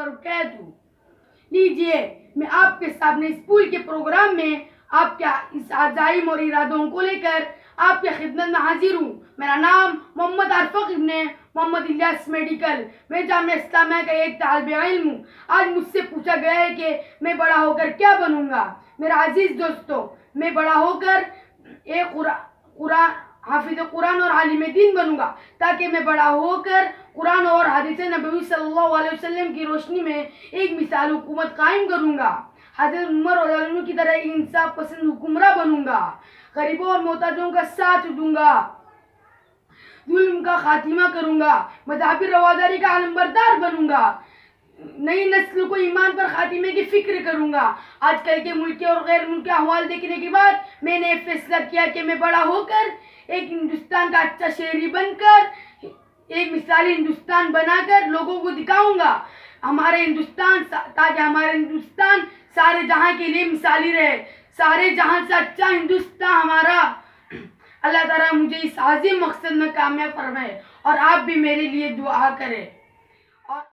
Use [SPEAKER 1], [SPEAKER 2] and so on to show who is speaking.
[SPEAKER 1] وبرکاتہ۔ لیجئے میں آپ کے سامنے اس پھول کے پروگرام میں آپ کے اس عزائم اور ارادوں کو لے کر آپ کے خدمت میں حاضر ہوں۔ میرا نام محمد عرفق ابن محمد الیاس میڈیکل، میں جامعہ اسلامیہ کا ایک طالب علم ہوں۔ آج مجھ سے پوچھا گیا ہے کہ میں بڑا ہو کر کیا بنوں گا۔ میرا عزیز دوستو، میں بڑا ہو کر ایک حافظ قرآن اور عالم دین بنوں گا، تاکہ میں بڑا ہو کر قرآن اور حدیث نبوی صلی اللہ علیہ وسلم کی روشنی میں ایک مثال حکومت قائم کروں گا۔ حضرت عمر رضی اللہ عنہ کی طرح ایک انصاف پسند حکمراں بنوں گا، غریبوں اور محتاجوں کا ساتھ دوں گا، ظلم کا خاتمہ کروں گا، مذہبی رواداری کا علمبردار بنوں گا، نئی نسل کو ایمان پر خاتمے کی فکر کروں گا۔ آج کل کے ملکی اور غیر ملکی احوال دیکھنے کے بعد میں نے فیصلہ کیا کہ میں بڑا ہو کر ایک ہندوستان کا اچھا شہری بن کر ایک مثالی ہندوستان بنا کر لوگوں کو دکھاؤں گا، تاکہ ہمارے ہندوستان سارے جہاں کے لیے مثالی رہے، سارے جہاں سے اچھا ہندوستان ہمارا۔ اللہ تعالیٰ مجھے اس عظیم مقصد میں کامیاب فرمائے اور آپ بھی میرے لیے دعا کریں۔